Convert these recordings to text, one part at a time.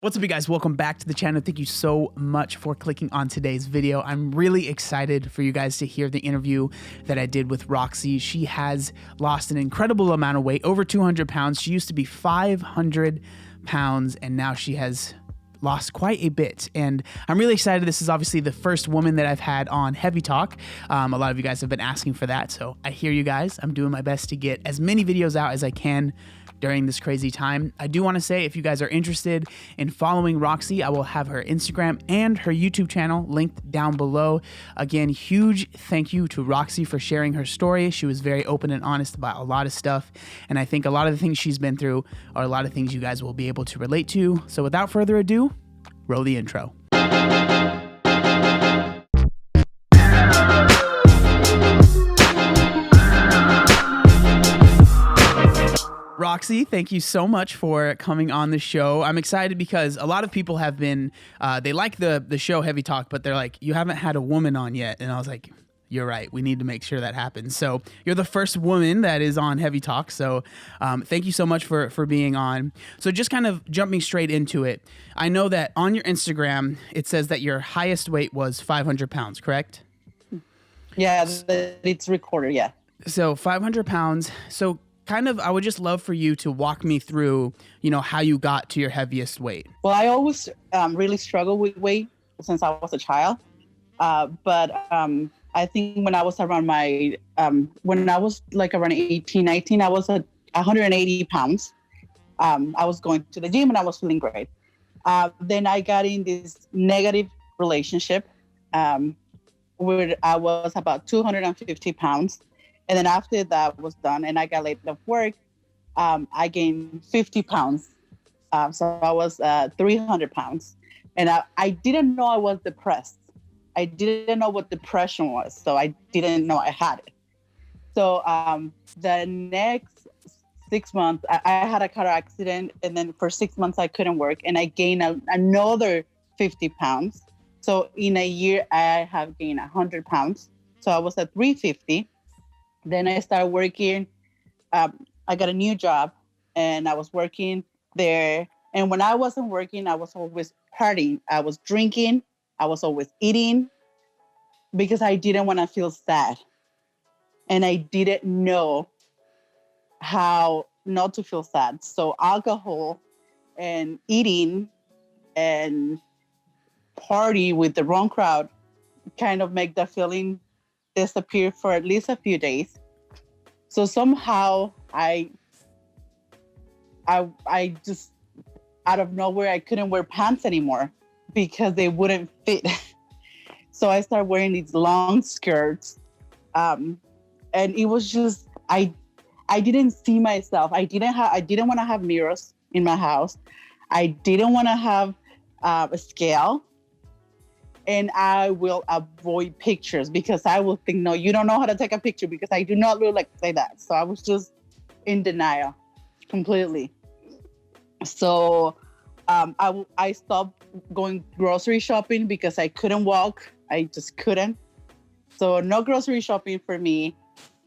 What's up, you guys? Welcome back to the channel. Thank you so much for clicking on today's video. I'm really excited for you guys to hear the interview that I did with Roxy. She has lost an incredible amount of weight, over 200 pounds. She used to be 500 pounds, and now she has lost quite a bit, and I'm really excited. This is obviously the first woman that I've had on Heavy Talk. A lot of you guys have been asking for that, so I hear you guys. I'm doing my best to get as many videos out as I can during this crazy time. I do want to say, if you guys are interested in following Roxy, I will have her Instagram and her YouTube channel linked down below. Again, huge thank you to Roxy for sharing her story. She was very open and honest about a lot of stuff, and I think a lot of the things she's been through are a lot of things you guys will be able to relate to. So without further ado, roll the intro. Roxy, thank you so much for coming on the show. I'm excited because a lot of people have been, they like the show Heavy Talk, but they're like, you haven't had a woman on yet. And I was like, you're right. We need to make sure that happens. So you're the first woman that is on Heavy Talk. So thank you so much for being on. So just kind of jumping straight into it. I know that on your Instagram, it says that your highest weight was 500 pounds, correct? Yeah, it's recorded, yeah. So 500 pounds. So kind of, I would just love for you to walk me through, how you got to your heaviest weight. Well, I always really struggled with weight since I was a child. But I think when I was around when I was like around 18, 19, I was at 180 pounds. I was going to the gym and I was feeling great. Then I got in this negative relationship where I was about 250 pounds. And then after that was done and I got laid off work, I gained 50 pounds. So I was 300 pounds. And I didn't know I was depressed. I didn't know what depression was. So I didn't know I had it. So the next 6 months, I had a car accident. And then for 6 months, I couldn't work. And I gained another 50 pounds. So in a year, I have gained 100 pounds. So I was at 350. Then I started working. I got a new job and I was working there. And when I wasn't working, I was always partying. I was drinking. I was always eating because I didn't want to feel sad. And I didn't know how not to feel sad. So alcohol and eating and party with the wrong crowd kind of make that feeling disappear for at least a few days. So somehow I just out of nowhere, I couldn't wear pants anymore because they wouldn't fit. So I started wearing these long skirts. And it was just, I didn't see myself. I didn't want to have mirrors in my house. I didn't want to have a scale. And I will avoid pictures because I will think, no, you don't know how to take a picture because I do not look like that. So I was just in denial completely. So I stopped going grocery shopping because I couldn't walk. I just couldn't. So no grocery shopping for me.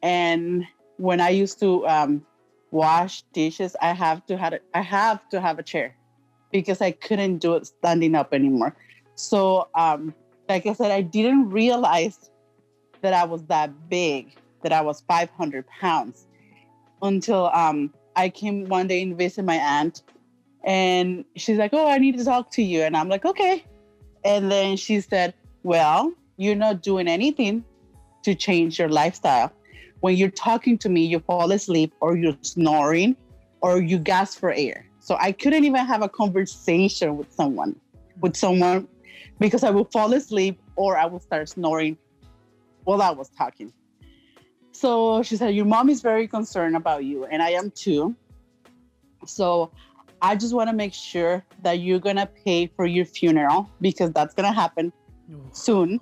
And when I used to wash dishes, I have to have a chair because I couldn't do it standing up anymore. So, like I said, I didn't realize that I was that big, that I was 500 pounds until I came one day and visited my aunt. And she's like, oh, I need to talk to you. And I'm like, okay. And then she said, well, you're not doing anything to change your lifestyle. When you're talking to me, you fall asleep or you're snoring or you gasp for air. So I couldn't even have a conversation with someone because I would fall asleep or I would start snoring while I was talking. So she said, your mom is very concerned about you, and I am too. So I just want to make sure that you're going to pay for your funeral because that's going to happen soon.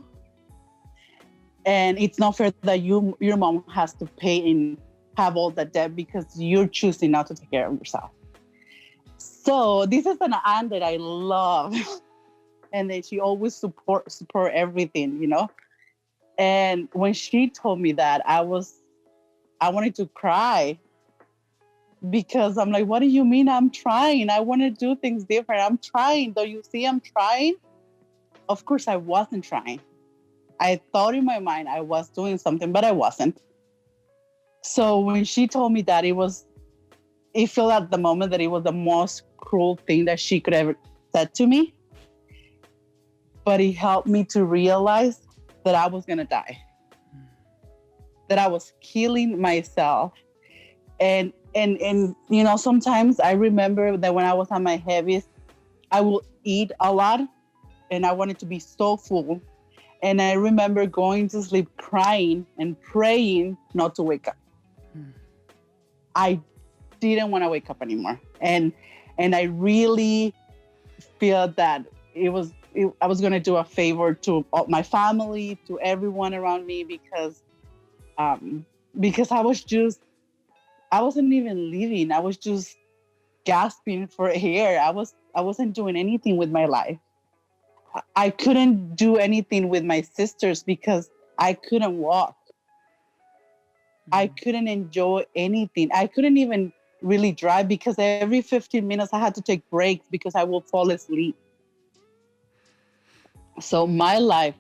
And it's not fair that your mom has to pay and have all that debt because you're choosing not to take care of yourself. So this is an aunt that I love. And then she always support everything, And when she told me that, I wanted to cry because I'm like, what do you mean I'm trying? I want to do things different. I'm trying. Don't you see I'm trying? Of course, I wasn't trying. I thought in my mind I was doing something, but I wasn't. So when she told me that, it felt at the moment that it was the most cruel thing that she could ever said to me. But it helped me to realize that I was going to die, that I was killing myself. And sometimes I remember that when I was at my heaviest, I will eat a lot and I wanted to be so full. And I remember going to sleep crying and praying not to wake up. I didn't want to wake up anymore. And I really feel that I was going to do a favor to my family, to everyone around me, because I wasn't even living. I was just gasping for air. I wasn't doing anything with my life. I couldn't do anything with my sisters because I couldn't walk. I couldn't enjoy anything. I couldn't even really drive because every 15 minutes I had to take breaks because I will fall asleep. So my life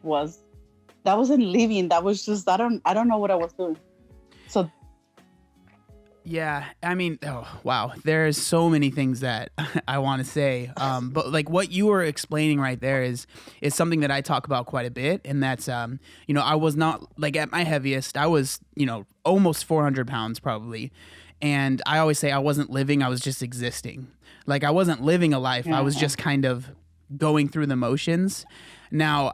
that wasn't living. That was just, I don't know what I was doing. So yeah, I mean, oh, wow. There's so many things that I want to say. But like what you were explaining right there is something that I talk about quite a bit. And that's, I was not like at my heaviest, I was, almost 400 pounds probably. And I always say I wasn't living, I was just existing. Like I wasn't living a life. I was just kind of going through the motions. Now,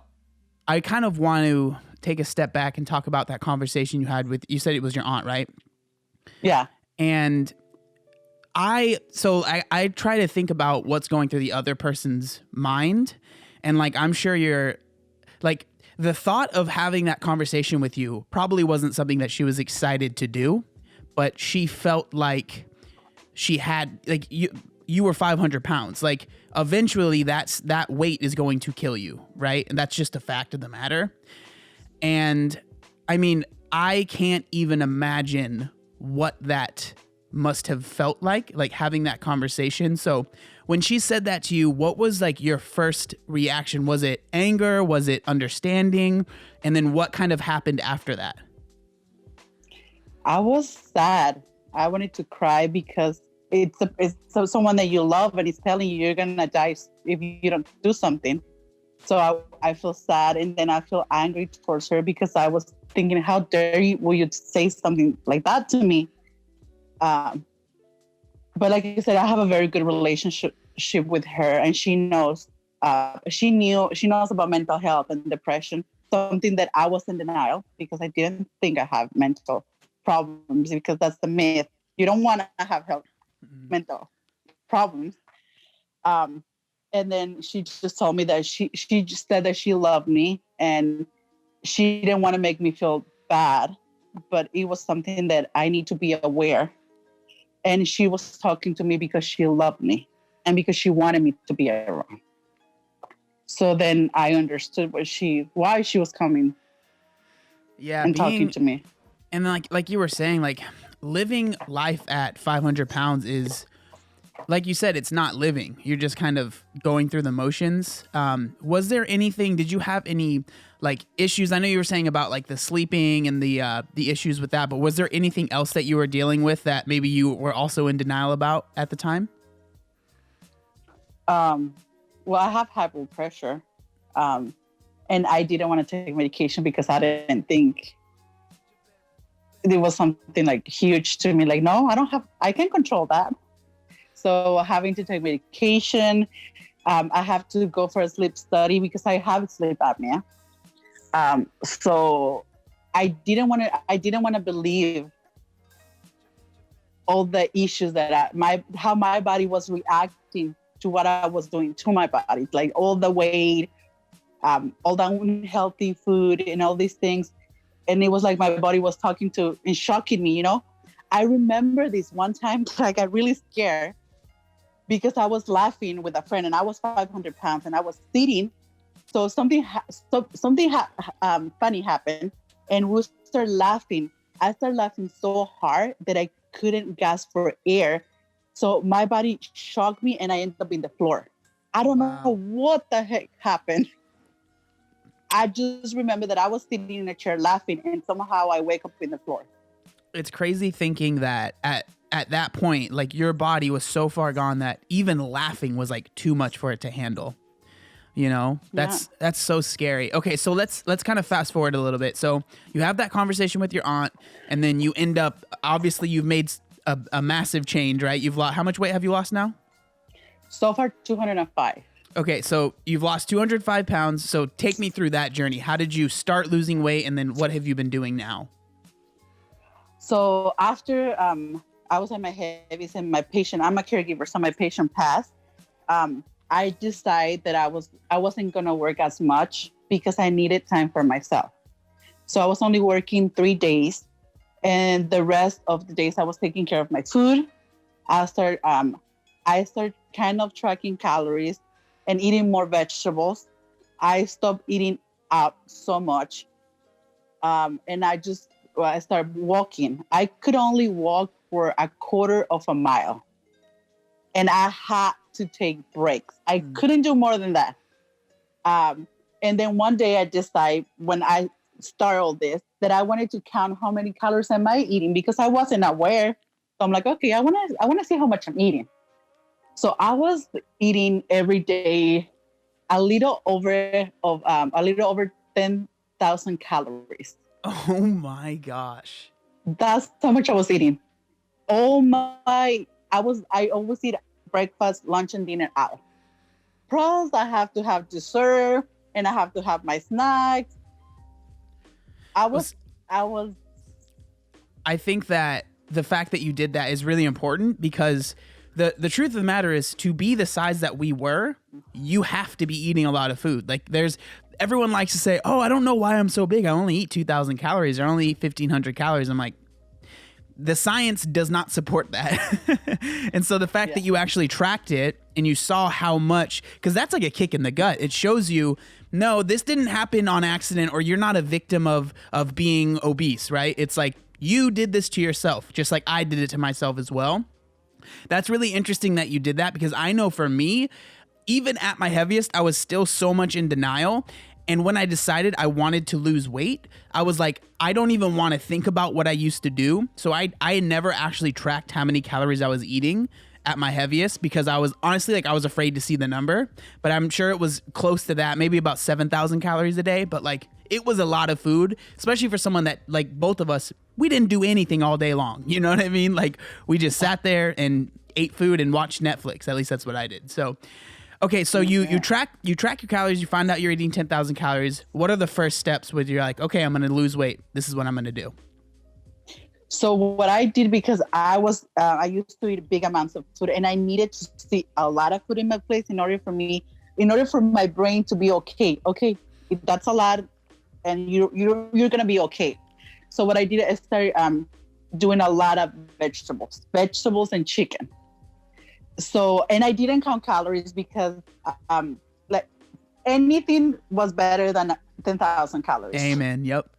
I kind of want to take a step back and talk about that conversation you had you said it was your aunt, right? Yeah. And I try to think about what's going through the other person's mind. And like, I'm sure you're like, the thought of having that conversation with you probably wasn't something that she was excited to do, but she felt like she had, like you were 500 pounds. Like eventually that weight is going to kill you. Right. And that's just a fact of the matter. And I mean, I can't even imagine what that must have felt like having that conversation. So when she said that to you, what was like your first reaction? Was it anger? Was it understanding? And then what kind of happened after that? I was sad. I wanted to cry because it's someone that you love and it's telling you you're gonna die if you don't do something. So I feel sad, and then I feel angry towards her because I was thinking, how dare will you say something like that to me? But like I said, I have a very good relationship with her, and she knows. She knows about mental health and depression, something that I was in denial because I didn't think I have mental problems, because that's the myth. You don't want to have mental problems. And then she just told me that she just said that she loved me and she didn't want to make me feel bad, but it was something that I need to be aware. And she was talking to me because she loved me and because she wanted me to be around. So then I understood why she was coming. Yeah, and talking to me. And like you were saying, like living life at 500 pounds is, like you said, it's not living. You're just kind of going through the motions. Was there anything, did you have any like issues? I know you were saying about like the sleeping and the issues with that, but was there anything else that you were dealing with that maybe you were also in denial about at the time? Well, I have high blood pressure. And I didn't want to take medication because I didn't think it was something like huge to me. Like, no, I can control that. So having to take medication, I have to go for a sleep study because I have sleep apnea. So I didn't want to believe all the issues that how my body was reacting to what I was doing to my body, like all the weight, all the unhealthy food and all these things. And it was like my body was talking to and shocking me, I remember this one time, I got really scared because I was laughing with a friend and I was 500 pounds and I was sitting. So something funny happened and we started laughing. I started laughing so hard that I couldn't gasp for air. So my body shocked me and I ended up in the floor. I don't know what the heck happened. I just remember that I was sitting in a chair laughing and somehow I wake up in the floor. It's crazy thinking that at that point, like your body was so far gone that even laughing was like too much for it to handle. You know, that's so scary. Okay, so let's kind of fast forward a little bit. So you have that conversation with your aunt, and then you end up, obviously you've made a massive change, right? You've lost, how much weight have you lost now? So far, 205. Okay, so you've lost 205 pounds. So take me through that journey. How did you start losing weight, and then what have you been doing now? So after I was at my heaviest and my patient, I'm a caregiver, so my patient passed. I decided that I wasn't gonna work as much because I needed time for myself. So I was only working 3 days, and the rest of the days I was taking care of my food. I started kind of tracking calories and eating more vegetables. I stopped eating out so much, and I started walking. I could only walk for a quarter of a mile, and I had to take breaks. I couldn't do more than that. And then one day I decided, when I started all this, that I wanted to count how many calories am I eating, because I wasn't aware. So I'm like, okay, I want to see how much I'm eating. So I was eating every day a little over 10,000 calories. Oh my gosh. That's how much I was eating. I always eat breakfast, lunch, and dinner out. Plus, I have to have dessert and I have to have my snacks. I think that the fact that you did that is really important, because the truth of the matter is, to be the size that we were, you have to be eating a lot of food. Like everyone likes to say, oh, I don't know why I'm so big. I only eat 2,000 calories or only eat 1,500 calories. I'm like, the science does not support that. And so the fact that you actually tracked it and you saw how much, because that's like a kick in the gut. It shows you, no, this didn't happen on accident, or you're not a victim of being obese, right? It's like you did this to yourself, just like I did it to myself as well. That's really interesting that you did that, because I know for me, even at my heaviest, I was still so much in denial. And when I decided I wanted to lose weight, I was like, I don't even want to think about what I used to do. So I never actually tracked how many calories I was eating at my heaviest, because I was honestly, like, I was afraid to see the number, but I'm sure it was close to that, maybe about 7,000 calories a day. But like, it was a lot of food, especially for someone that, like both of us, we didn't do anything all day long. You know what I mean? Like, we just sat there and ate food and watched Netflix. At least that's what I did. So okay, so you track your calories, you find out you're eating 10,000 calories. What are the first steps when you're like, okay, I'm going to lose weight. This is what I'm going to do? So what I did, because I used to eat big amounts of food, and I needed to see a lot of food in my plate in order for my brain to be okay. Okay, that's a lot, and you're going to be okay. So what I did, I started doing a lot of vegetables and chicken. So, and I didn't count calories, because like anything was better than 10,000 calories. Amen. Yep.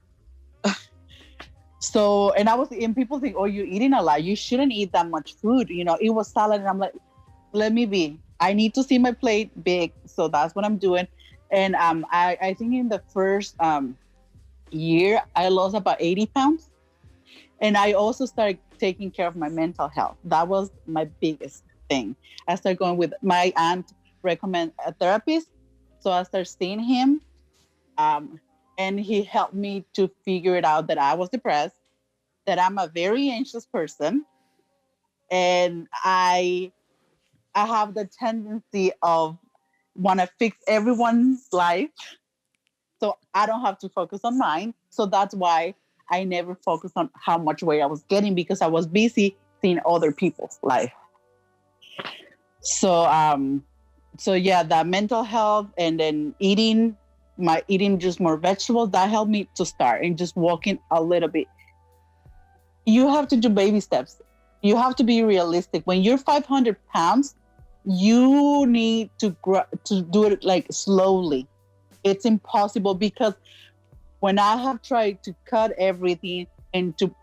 So, and people think, oh, you're eating a lot. You shouldn't eat that much food. You know, it was salad. And I'm like, let me be. I need to see my plate big. So that's what I'm doing. And I think in the first year, I lost about 80 pounds. And I also started taking care of my mental health. That was my biggest thing. I started going with my aunt, recommend a therapist. So I started seeing him. And he helped me to figure it out that I was depressed, that I'm a very anxious person. And I have the tendency of want to fix everyone's life, so I don't have to focus on mine. So that's why I never focused on how much weight I was getting, because I was busy seeing other people's life. So, yeah, that mental health, and then eating just more vegetables, that helped me to start, and just walking a little bit. You have to do baby steps. You have to be realistic. When you're 500 pounds, you need to do it like slowly. It's impossible, because when I have tried to cut everything and to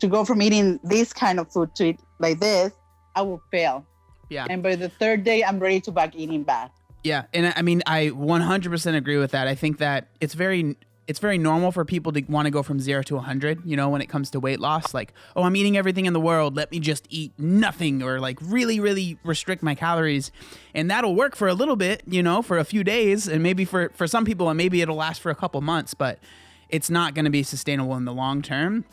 to go from eating this kind of food to eat like this, I will fail. Yeah. And by the third day, I'm ready to back eating bad. Yeah. And I mean, I 100% agree with that. I think that it's very normal for people to want to go from 0 to 100, you know, when it comes to weight loss. Like, oh, I'm eating everything in the world. Let me just eat nothing, or like really, really restrict my calories. And that'll work for a little bit, you know, for a few days. And maybe for some people, and maybe it'll last for a couple months, but it's not going to be sustainable in the long term.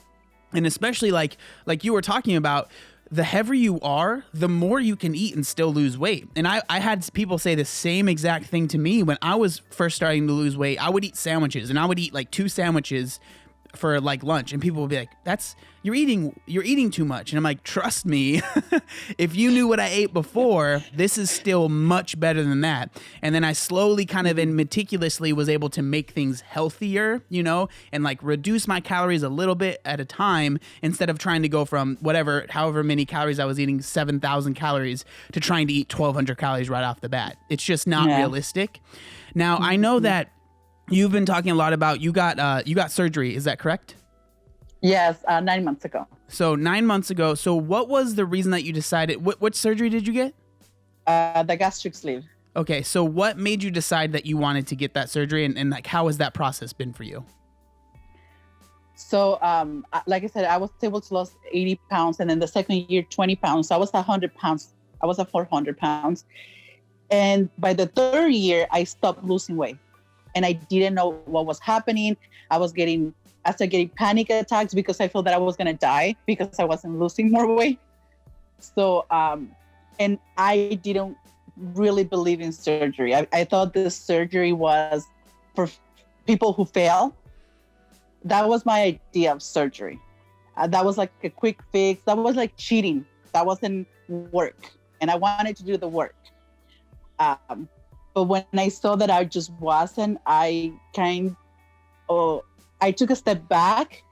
And especially like you were talking about, the heavier you are, the more you can eat and still lose weight. And I had people say the same exact thing to me when I was first starting to lose weight. I would eat sandwiches, and I would eat like 2 sandwiches for like lunch, and people would be like, you're eating too much. And I'm like, trust me, if you knew what I ate before, this is still much better than that. And then I slowly kind of and meticulously was able to make things healthier, you know, and like reduce my calories a little bit at a time, instead of trying to go from however many calories I was eating, 7,000 calories, to trying to eat 1,200 calories right off the bat. It's just not realistic. Now, I know that you've been talking a lot about you got surgery. Is that correct? Yes, 9 months ago. So 9 months ago. So what was the reason that you decided? What surgery did you get? The gastric sleeve. Okay, so what made you decide that you wanted to get that surgery, and like how has that process been for you? So, like I said, I was able to lose 80 pounds, and then the second year, 20 pounds. So I was 100 pounds. I was at 400 pounds. And by the third year, I stopped losing weight. And I didn't know what was happening. I started getting panic attacks because I felt that I was going to die because I wasn't losing more weight. So, and I didn't really believe in surgery. I thought this surgery was for people who fail. That was my idea of surgery. That was like a quick fix. That was like cheating. That wasn't work. And I wanted to do the work. But when I saw that I just wasn't, I took a step back,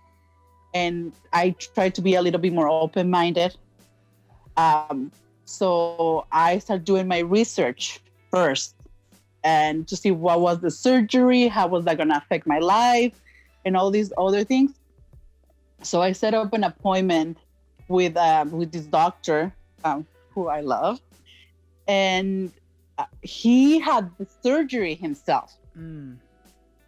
and I tried to be a little bit more open-minded. So I started doing my research first, and to see what was the surgery, how was that going to affect my life, and all these other things. So I set up an appointment with this doctor who I love, and he had the surgery himself.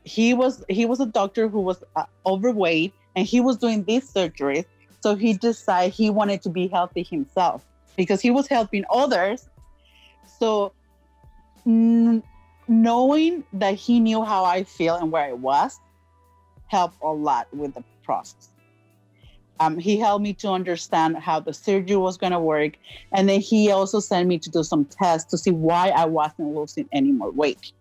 He was a doctor who was overweight, and he was doing these surgeries. So he decided he wanted to be healthy himself because he was helping others. So knowing that he knew how I feel and where I was helped a lot with the process. He helped me to understand how the surgery was going to work. And then he also sent me to do some tests to see why I wasn't losing any more weight.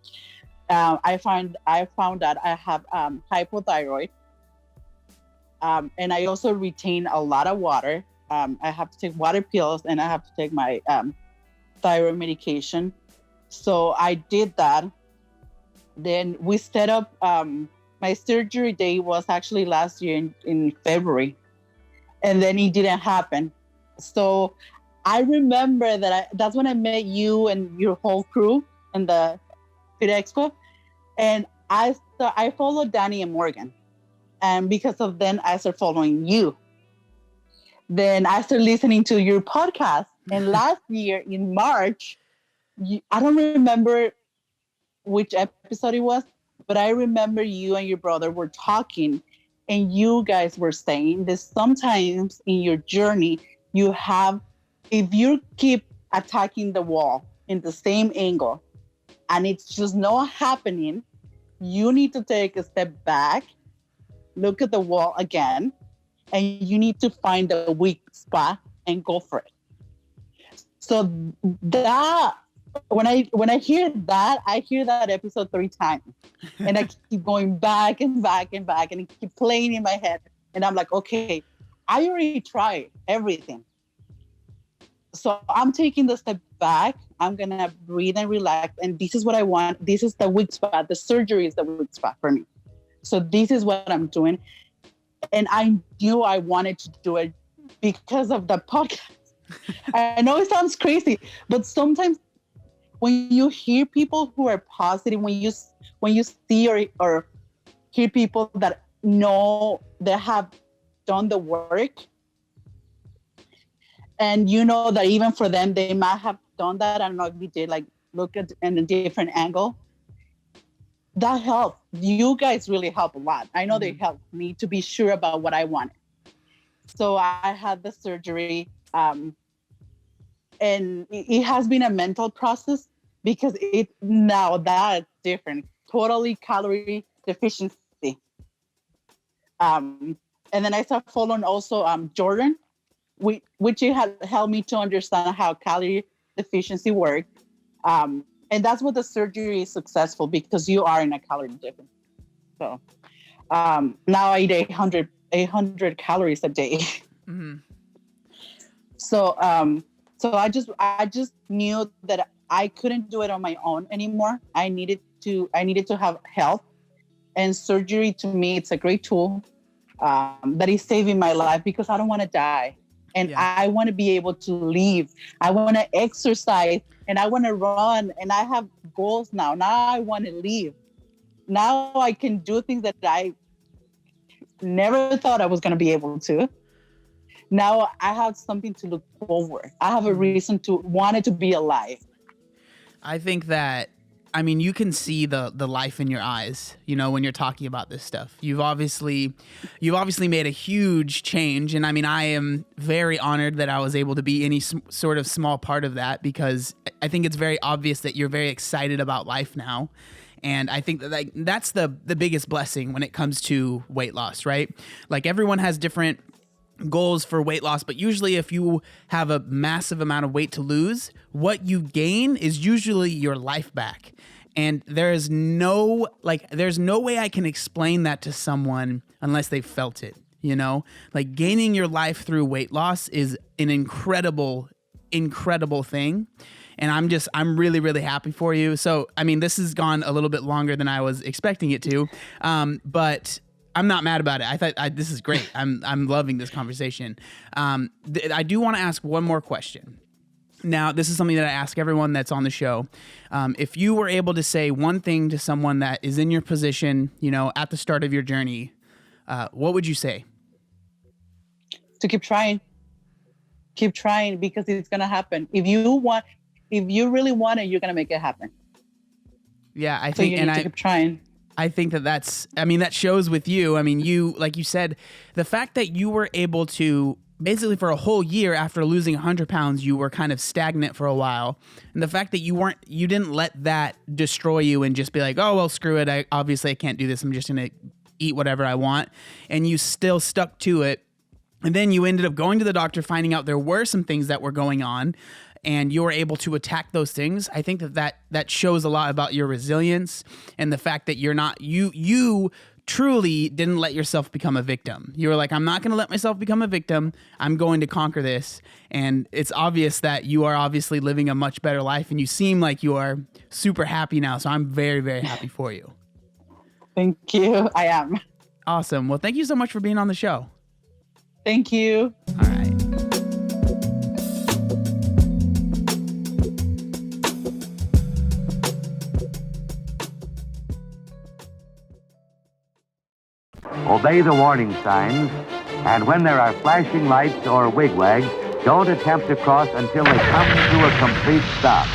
I found that I have hypothyroid. And I also retain a lot of water. I have to take water pills, and I have to take my thyroid medication. So I did that. Then we set up, my surgery date was actually last year in February. And then it didn't happen. So I remember that's when I met you and your whole crew in the Fit Expo. And I followed Danny and Morgan. And because of then I started following you. Then I started listening to your podcast. And last year in March, I don't remember which episode it was, but I remember you and your brother were talking. And you guys were saying that sometimes in your journey, if you keep attacking the wall in the same angle and it's just not happening, you need to take a step back, look at the wall again, and you need to find the weak spot and go for it. So that, when I hear that, I hear that episode 3 times, and I keep going back and back and back, and it keep playing in my head. And I'm like, okay, I already tried everything. So I'm taking the step back. I'm going to breathe and relax. And this is what I want. This is the weak spot. The surgery is the weak spot for me. So this is what I'm doing. And I knew I wanted to do it because of the podcast. I know it sounds crazy, but sometimes when you hear people who are positive, when you see or hear people that know they have done the work, And you know that even for them, they might have done that. I don't know if we did like look at in a different angle. That helped. You guys really help a lot. I know they helped me to be sure about what I wanted. So I had the surgery, and it has been a mental process because now that's different. Totally calorie deficiency. And then I started following also Jordan, which it had helped me to understand how calorie deficiency worked. And that's what the surgery is successful because you are in a calorie deficit. So now I eat 800 calories a day. Mm-hmm. So I just knew that I couldn't do it on my own anymore. I needed to have help, and surgery to me, it's a great tool that is saving my life because I don't want to die. And I want to be able to leave. I want to exercise and I want to run, and I have goals now. Now I want to leave. Now I can do things that I never thought I was going to be able to. Now I have something to look forward. I have a reason to want it to be alive. I think that, I mean, you can see the life in your eyes, you know, when you're talking about this stuff. You've obviously made a huge change. And I mean, I am very honored that I was able to be any sort of small part of that, because I think it's very obvious that you're very excited about life now. And I think that that's the biggest blessing when it comes to weight loss, right? Like, everyone has different goals for weight loss, but usually if you have a massive amount of weight to lose, what you gain is usually your life back. And there's no way I can explain that to someone unless they've felt it, you know? Like, gaining your life through weight loss is an incredible thing. And I'm really, really happy for you. So, I mean, this has gone a little bit longer than I was expecting it to, but I'm not mad about it. I thought this is great. I'm loving this conversation. I do want to ask one more question. Now, this is something that I ask everyone that's on the show. If you were able to say one thing to someone that is in your position, you know, at the start of your journey, what would you say? To keep trying. Keep trying, because it's going to happen. If you really want it, you're going to make it happen. Yeah, I think, so you need to keep trying. I think that shows with you. I mean, you, like you said, the fact that you were able to basically for a whole year after losing 100 pounds, you were kind of stagnant for a while. And the fact that you didn't let that destroy you and just be like, oh, well, screw it. I can't do this. I'm just going to eat whatever I want. And you still stuck to it. And then you ended up going to the doctor, finding out there were some things that were going on, and you were able to attack those things. I think that shows a lot about your resilience and the fact that you truly didn't let yourself become a victim. You were like, I'm not going to let myself become a victim. I'm going to conquer this. And it's obvious that you are obviously living a much better life, and you seem like you are super happy now. So I'm very, very happy for you. Thank you. I am. Awesome. Well, thank you so much for being on the show. Thank you. All right. Obey the warning signs, and when there are flashing lights or wigwags, don't attempt to cross until they come to a complete stop.